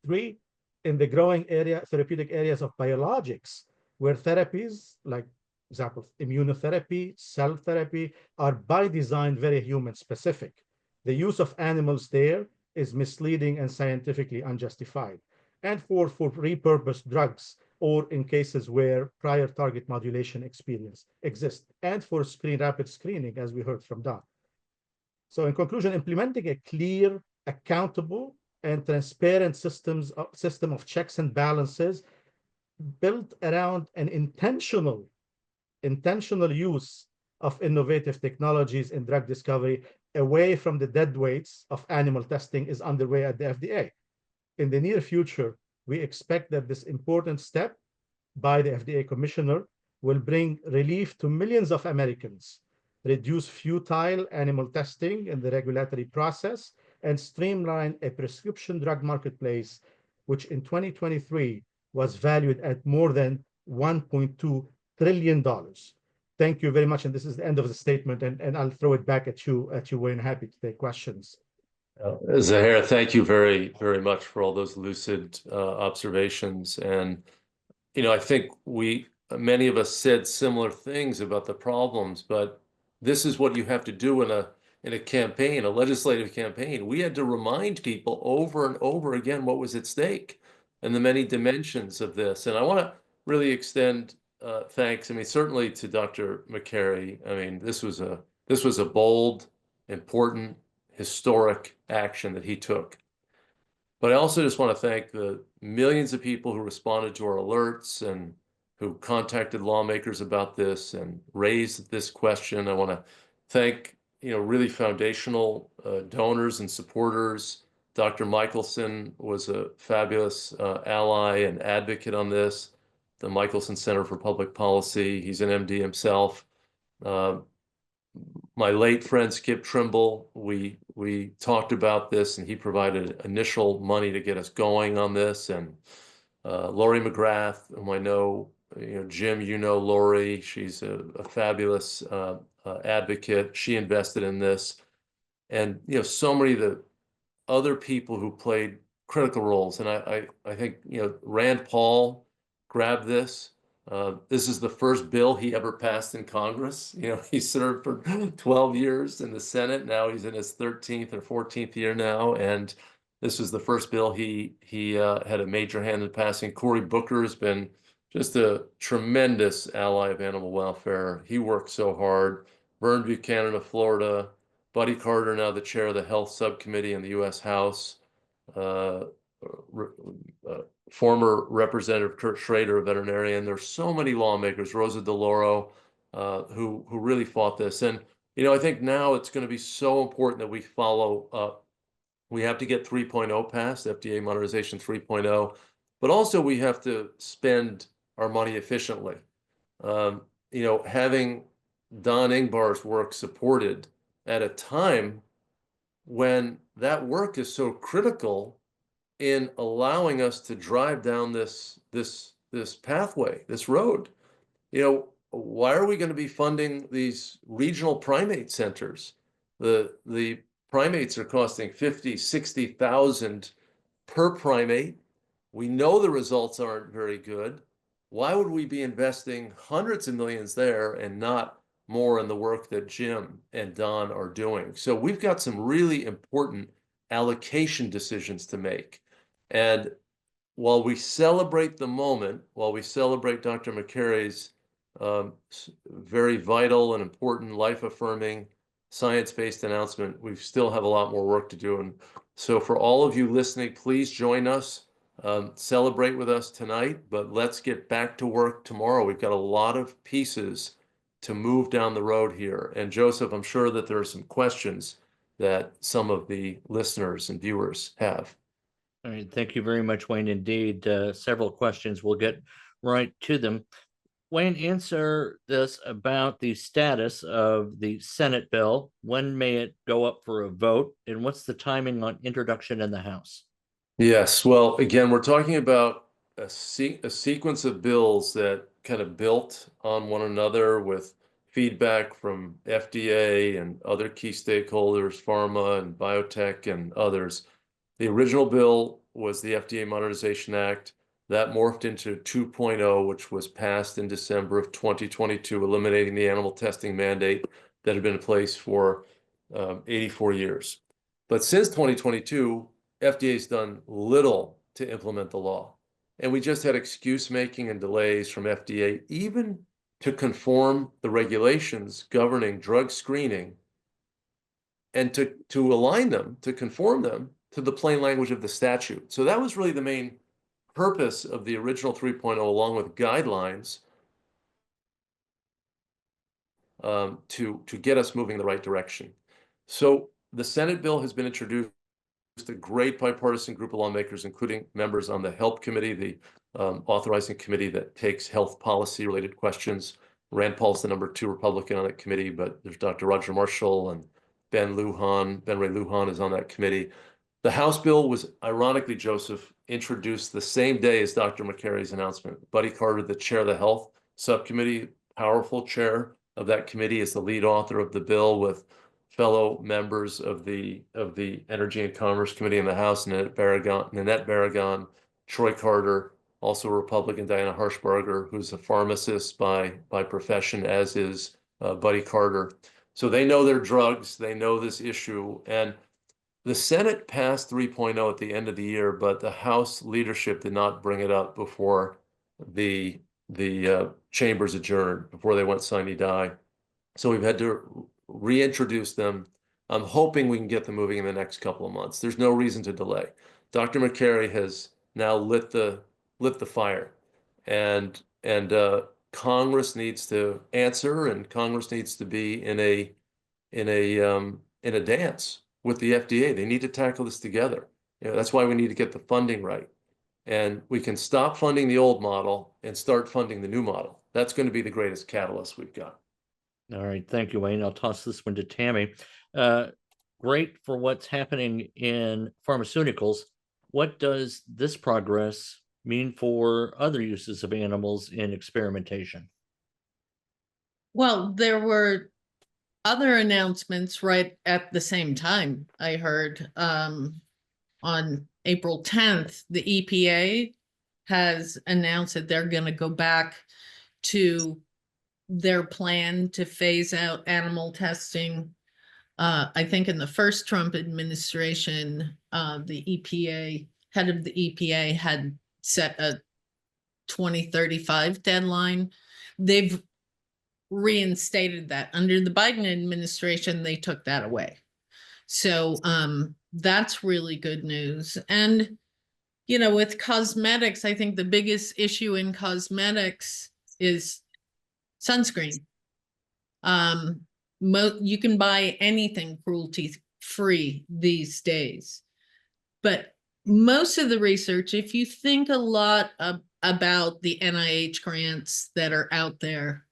Three, in the growing therapeutic areas of biologics, where therapies, like example, immunotherapy, cell therapy, are by design very human-specific. The use of animals there is misleading and scientifically unjustified. And for repurposed drugs, or in cases where prior target modulation experience exists, and for rapid screening, as we heard from Don. So in conclusion, implementing a clear, accountable, and transparent system of checks and balances built around an intentional use of innovative technologies in drug discovery away from the dead weights of animal testing is underway at the FDA. In the near future, we expect that this important step by the FDA commissioner will bring relief to millions of Americans, reduce futile animal testing in the regulatory process, and streamline a prescription drug marketplace, which in 2023 was valued at more than $1.2 trillion. Thank you very much. And this is the end of the statement. And I'll throw it back at you, Wayne. Happy to take questions. Zaher, thank you very, very much for all those lucid observations. And, you know, I think many of us said similar things about the problems, but this is what you have to do in a campaign, a legislative campaign. We had to remind people over and over again what was at stake and the many dimensions of this. And I want to really extend thanks. I mean, certainly to Dr. Makary. I mean, this was a bold, important, historic action that he took. But I also just want to thank the millions of people who responded to our alerts and who contacted lawmakers about this and raised this question. I want to thank, really foundational donors and supporters. Dr. Michelson was a fabulous ally and advocate on this. The Michelson Center for Public Policy. He's an MD himself. My late friend Skip Trimble, we talked about this, and he provided initial money to get us going on this. And Lori McGrath, whom I know, Jim, Lori, she's a fabulous advocate. She invested in this, and so many of the other people who played critical roles. And I think Rand Paul grabbed this. This is the first bill he ever passed in Congress. He served for 12 years in the Senate. Now he's in his 13th or 14th year now. And this was the first bill he had a major hand in passing. Cory Booker has been just a tremendous ally of animal welfare. He worked so hard. Vern Buchanan of Florida, Buddy Carter, now the chair of the Health Subcommittee in the U.S. House, former Representative Kurt Schrader, a veterinarian. There's so many lawmakers, Rosa DeLauro, who really fought this. And, I think now it's going to be so important that we follow up. We have to get 3.0 passed, FDA Modernization 3.0, but also we have to spend our money efficiently. Having Don Ingbar's work supported at a time when that work is so critical in allowing us to drive down this pathway, this road. why are we going to be funding these regional primate centers? The primates are costing 50, 60,000 per primate. We know the results aren't very good. Why would we be investing hundreds of millions there and not more in the work that Jim and Don are doing? So we've got some really important allocation decisions to make. And while we celebrate the moment, while we celebrate Dr. Makary's very vital and important life-affirming science-based announcement, we still have a lot more work to do. And so for all of you listening, please join us, celebrate with us tonight, but let's get back to work tomorrow. We've got a lot of pieces to move down the road here. And Joseph, I'm sure that there are some questions that some of the listeners and viewers have. All right, thank you very much, Wayne. Indeed, several questions. We'll get right to them. Wayne, answer this about the status of the Senate bill. When may it go up for a vote? And what's the timing on introduction in the House? Yes, well, again, we're talking about a sequence of bills that kind of built on one another with feedback from FDA and other key stakeholders, pharma and biotech and others. The original bill was the FDA Modernization Act. That morphed into 2.0, which was passed in December of 2022, eliminating the animal testing mandate that had been in place for 84 years. But since 2022, FDA's done little to implement the law. And we just had excuse making and delays from FDA, even to conform the regulations governing drug screening and to align them, to conform them to the plain language of the statute. So that was really the main purpose of the original 3.0, along with guidelines to get us moving in the right direction. So the Senate bill has been introduced, a great bipartisan group of lawmakers, including members on the HELP committee, the authorizing committee that takes health policy related questions. Rand Paul's the #2 Republican on that committee, but there's Dr. Roger Marshall and Ben Ray Lujan is on that committee. The House bill was, ironically, Joseph, introduced the same day as Dr. Makary's announcement. Buddy Carter, the chair of the Health Subcommittee, powerful chair of that committee, is the lead author of the bill with fellow members of the Energy and Commerce Committee in the House, Nanette Barragan, Troy Carter, also a Republican, Diana Harshbarger, who's a pharmacist by profession, as is Buddy Carter. So they know their drugs, they know this issue. And the Senate passed 3.0 at the end of the year, but the House leadership did not bring it up before the chambers adjourned, before they went sine die. So we've had to reintroduce them. I'm hoping we can get them moving in the next couple of months. There's no reason to delay. Dr. Makary has now lit the fire, and Congress needs to answer, and Congress needs to be in a dance with the FDA. They need to tackle this together. You know, that's why we need to get the funding right. And we can stop funding the old model and start funding the new model. That's going to be the greatest catalyst we've got. All right, thank you, Wayne. I'll toss this one to Tammy. Great for what's happening in pharmaceuticals. What does this progress mean for other uses of animals in experimentation? Well, there were other announcements right at the same time. I heard on April 10th, the EPA has announced that they're going to go back to their plan to phase out animal testing. I think in the first Trump administration, the head of the EPA had set a 2035 deadline. They've reinstated that. Under the Biden administration, they took that away. So that's really good news. And, you know, with cosmetics, I think the biggest issue in cosmetics is sunscreen. You can buy anything cruelty-free these days. But most of the research, if you think a lot about the NIH grants that are out there,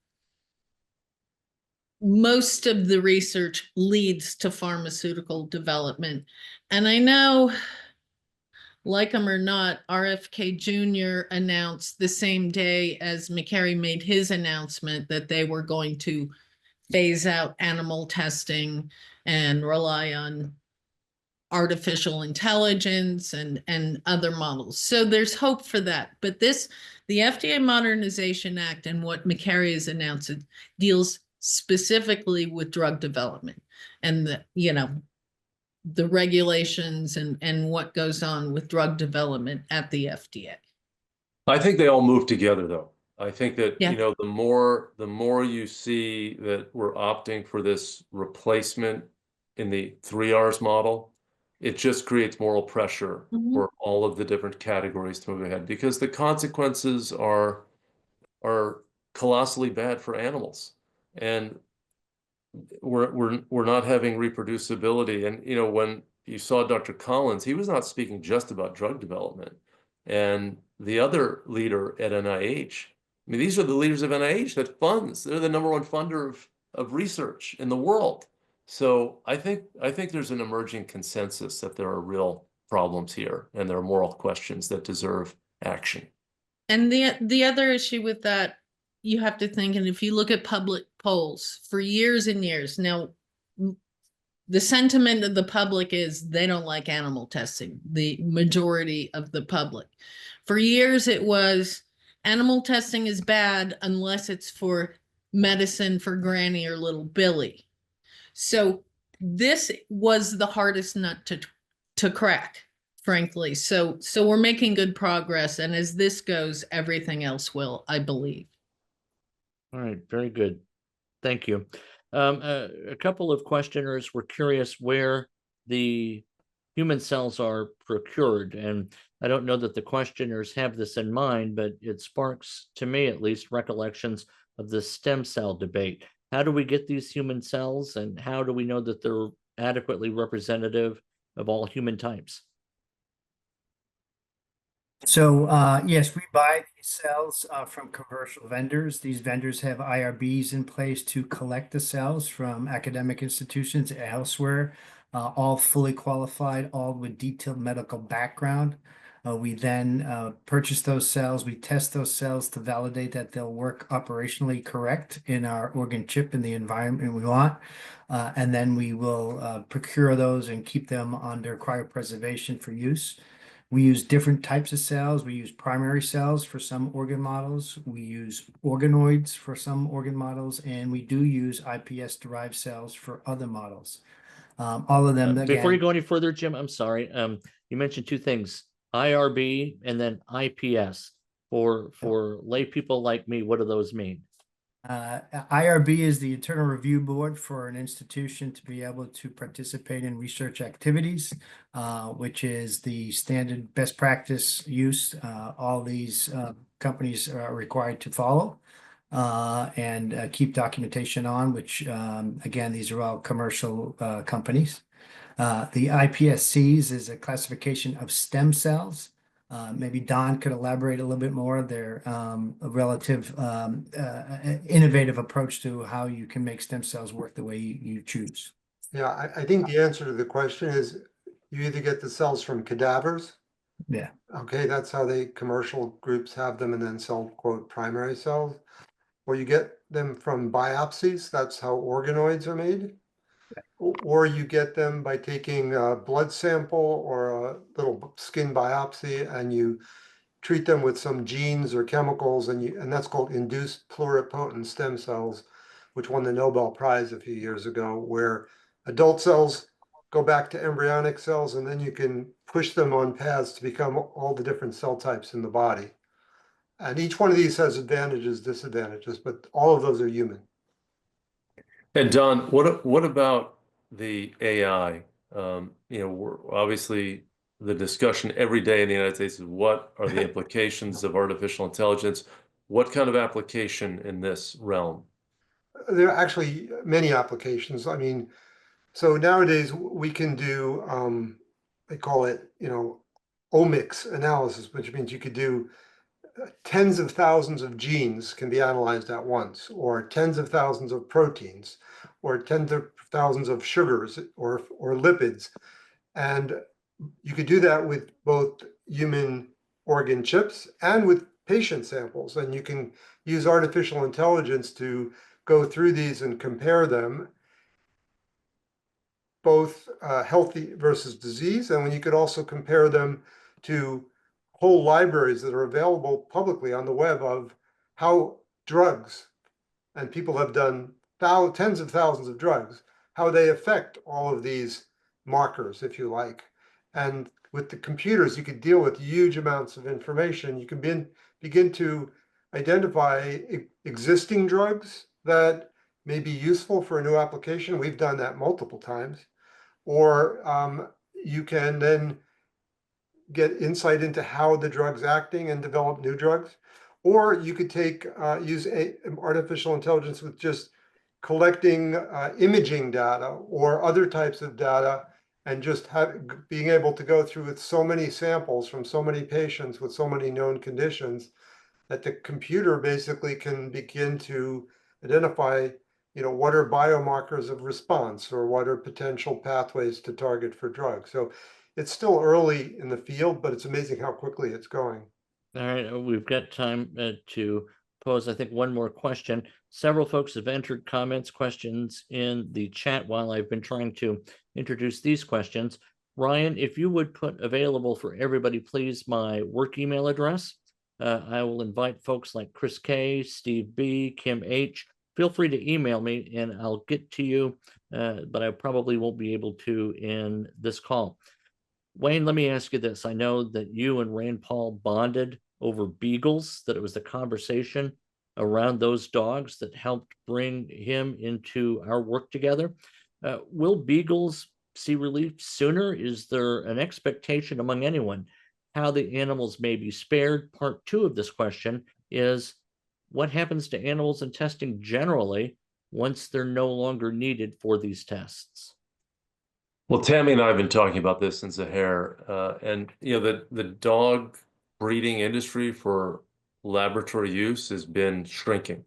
most of the research leads to pharmaceutical development. And I know like them or not, RFK Jr. announced the same day as Makary made his announcement that they were going to phase out animal testing and rely on artificial intelligence and other models. So there's hope for that. But the FDA Modernization Act and what Makary has announced deals specifically with drug development and the regulations and what goes on with drug development at the FDA. I think they all move together, though. I think that, Yeah. the more you see that we're opting for this replacement in the 3Rs model, it just creates moral pressure for all of the different categories to move ahead, because the consequences are colossally bad for animals. And we're not having reproducibility. And when you saw Dr. Collins, he was not speaking just about drug development. And the other leader at NIH, I mean, these are the leaders of NIH that funds. They're the #1 funder of research in the world. So I think there's an emerging consensus that there are real problems here, and there are moral questions that deserve action. And the other issue with that, you have to think, and if you look at public polls for years and years now, the sentiment of the public is they don't like animal testing, the majority of the public. For years, it was animal testing is bad unless it's for medicine for Granny or little Billy. So this was the hardest nut to crack, frankly. So we're making good progress. And as this goes, everything else will, I believe. All right, very good. Thank you. A couple of questioners were curious where the human cells are procured. And I don't know that the questioners have this in mind, but it sparks, to me at least, recollections of the stem cell debate. How do we get these human cells, and how do we know that they're adequately representative of all human types? So, yes, we buy these cells from commercial vendors. These vendors have IRBs in place to collect the cells from academic institutions elsewhere, all fully qualified, all with detailed medical background. We then purchase those cells. We test those cells to validate that they'll work operationally correct in our organ chip in the environment we want. And then we will procure those and keep them under cryopreservation for use. We use different types of cells. We use primary cells for some organ models. We use organoids for some organ models, and we do use iPS-derived cells for other models. All of them, Before you again, go any further, Jim, I'm sorry. You mentioned two things, IRB and then IPS. For lay people like me, what do those mean? IRB is the Internal Review Board for an institution to be able to participate in research activities, which is the standard best practice use. All these companies are required to follow and keep documentation on, which again, these are all commercial companies. The iPSCs is a classification of stem cells. Maybe Don could elaborate a little bit more. They're a relative innovative approach to how you can make stem cells work the way you choose. Yeah, I think the answer to the question is you either get the cells from cadavers. Yeah. Okay, that's how commercial groups have them and then sell, quote, primary cells. Or you get them from biopsies. That's how organoids are made. Or you get them by taking a blood sample or a little skin biopsy and you treat them with some genes or chemicals and that's called induced pluripotent stem cells, which won the Nobel Prize a few years ago, where adult cells go back to embryonic cells and then you can push them on paths to become all the different cell types in the body. And each one of these has advantages, disadvantages, but all of those are human. And Don, what about the AI? We're obviously the discussion every day in the United States is what are the implications of artificial intelligence? What kind of application in this realm? There are actually many applications. I mean, so nowadays we can do, they call it, omics analysis, which means you could do tens of thousands of genes can be analyzed at once, or tens of thousands of proteins, or tens of thousands of sugars or lipids. And you could do that with both human organ chips and with patient samples. And you can use artificial intelligence to go through these and compare them, both healthy versus disease. And when you could also compare them to whole libraries that are available publicly on the web of how drugs, and people have done tens of thousands of drugs, how they affect all of these markers, if you like. And with the computers, you could deal with huge amounts of information. You can begin to identify existing drugs that may be useful for a new application. We've done that multiple times. Or you can then get insight into how the drug's acting and develop new drugs. Or you could use artificial intelligence with just collecting imaging data or other types of data, and just being able to go through with so many samples from so many patients with so many known conditions that the computer basically can begin to identify, what are biomarkers of response or what are potential pathways to target for drugs. So it's still early in the field, but it's amazing how quickly it's going. All right, we've got time to pose, I think, one more question. Several folks have entered comments, questions in the chat while I've been trying to introduce these questions. Ryan, if you would put available for everybody, please, my work email address. I will invite folks like Chris K, Steve B, Kim H. Feel free to email me and I'll get to you, but I probably won't be able to in this call. Wayne, let me ask you this. I know that you and Rand Paul bonded over beagles, that it was the conversation around those dogs that helped bring him into our work together. Will beagles see relief sooner? Is there an expectation among anyone how the animals may be spared? Part two of this question is, what happens to animals in testing generally once they're no longer needed for these tests? Well, Tammy and I have been talking about this since a hair, and the dog breeding industry for laboratory use has been shrinking.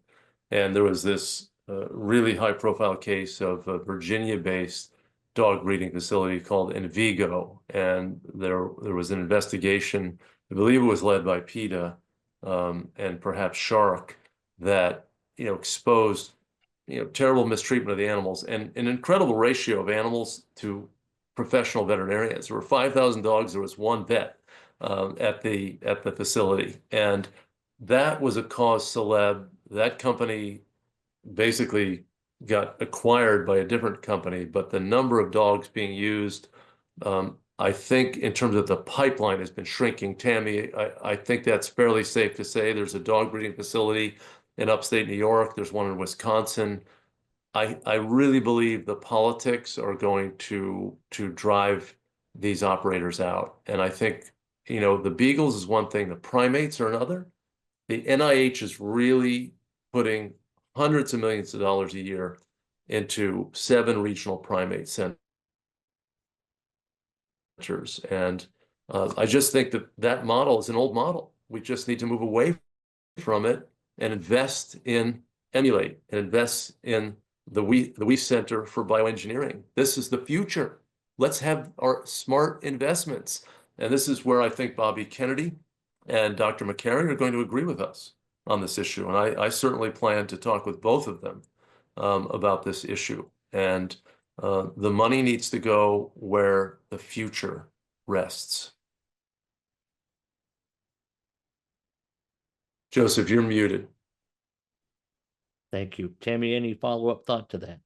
And there was this really high-profile case of a Virginia-based dog breeding facility called Envigo, and there was an investigation, I believe it was led by PETA and perhaps Shark, that exposed terrible mistreatment of the animals and an incredible ratio of animals to professional veterinarians. There were 5,000 dogs. There was one vet at the facility, and that was a cause célèbre. That company basically got acquired by a different company, but the number of dogs being used, I think, in terms of the pipeline, has been shrinking. Tammy, I think that's fairly safe to say. There's a dog breeding facility in upstate New York. There's one in Wisconsin. I really believe the politics are going to drive these operators out. And I think, the beagles is one thing, the primates are another. The NIH is really putting hundreds of millions of dollars a year into 7 regional primate centers. And I just think that model is an old model. We just need to move away from it and emulate and invest in the We Center for Bioengineering. This is the future. Let's have our smart investments. And this is where I think Bobby Kennedy and Dr. Makary are going to agree with us on this issue. And I certainly plan to talk with both of them about this issue. And the money needs to go where the future rests. Joseph, you're muted. Thank you. Tammy, any follow-up thought to that?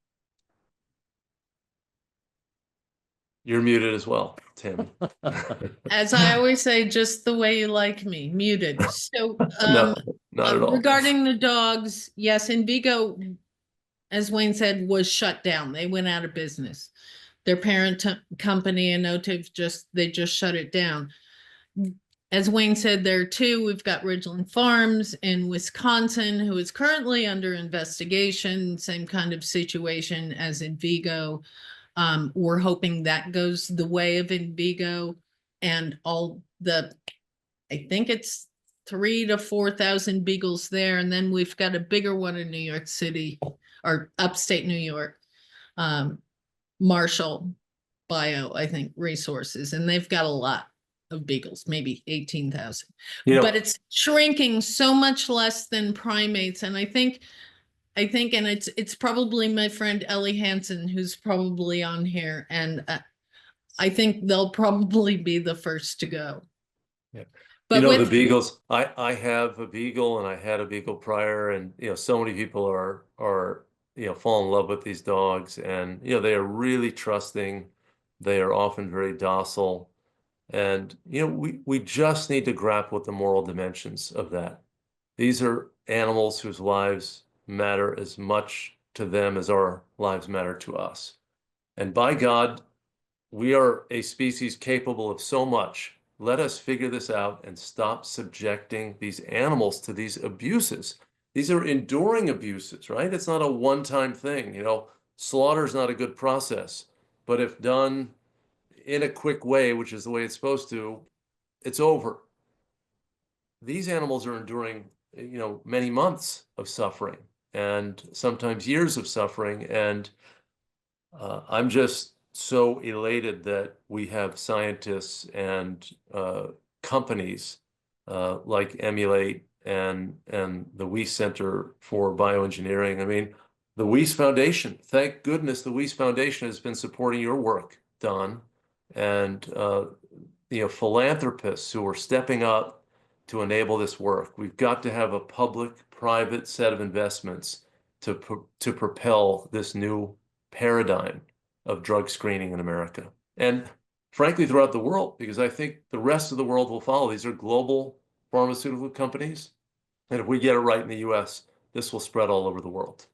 You're muted as well, Tammy. As I always say, just the way you like me, muted. So No, not at all. regarding the dogs, yes, Envigo, as Wayne said, was shut down. They went out of business. Their parent company, Innovative, they just shut it down. As Wayne said, there too, we've got Ridgeland Farms in Wisconsin, who is currently under investigation, same kind of situation as Envigo. We're hoping that goes the way of Envigo, and I think it's 3,000 to 4,000 beagles there. And then we've got a bigger one in New York City or upstate New York, Marshall Bio, I think, Resources, and they've got a lot. of beagles, maybe 18,000. You know, But it's shrinking so much less than primates. And I think, and it's probably my friend Ellie Hansen, who's probably on here. And I think they'll probably be the first to go. Yeah. But you know, the with beagles, I have a beagle and I had a beagle prior, and so many people are fall in love with these dogs, and they are really trusting. They are often very docile. And we just need to grapple with the moral dimensions of that. These are animals whose lives matter as much to them as our lives matter to us. And by God, we are a species capable of so much. Let us figure this out and stop subjecting these animals to these abuses. These are enduring abuses, right? It's not a one-time thing. Slaughter is not a good process, but if done in a quick way, which is the way it's supposed to, it's over. These animals are enduring, many months of suffering and sometimes years of suffering. And I'm just so elated that we have scientists and companies like Emulate and the Weiss Center for Bioengineering. I mean, the Weiss Foundation, thank goodness the Weiss Foundation has been supporting your work, Don, and philanthropists who are stepping up to enable this work. We've got to have a public-private set of investments to propel this new paradigm of drug screening in America. And frankly, throughout the world, because I think the rest of the world will follow. These are global pharmaceutical companies. And if we get it right in the US, this will spread all over the world.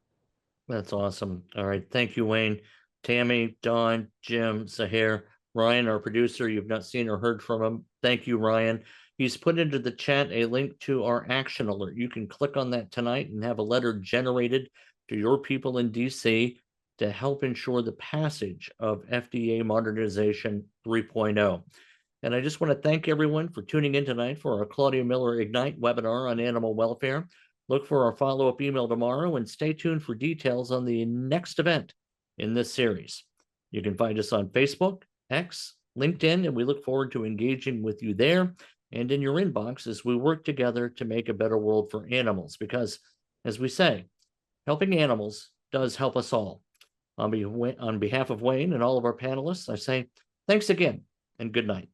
That's awesome. All right. Thank you, Wayne. Tammy, Don, Jim, Zahir, Ryan, our producer. You've not seen or heard from him. Thank you, Ryan. He's put into the chat a link to our action alert. You can click on that tonight and have a letter generated to your people in DC to help ensure the passage of FDA Modernization 3.0. And I just want to thank everyone for tuning in tonight for our Claudia Miller Ignite webinar on animal welfare. Look for our follow-up email tomorrow and stay tuned for details on the next event in this series. You can find us on Facebook, X, LinkedIn, and we look forward to engaging with you there and in your inbox as we work together to make a better world for animals. Because, as we say, helping animals does help us all. On behalf of Wayne and all of our panelists, I say thanks again and good night.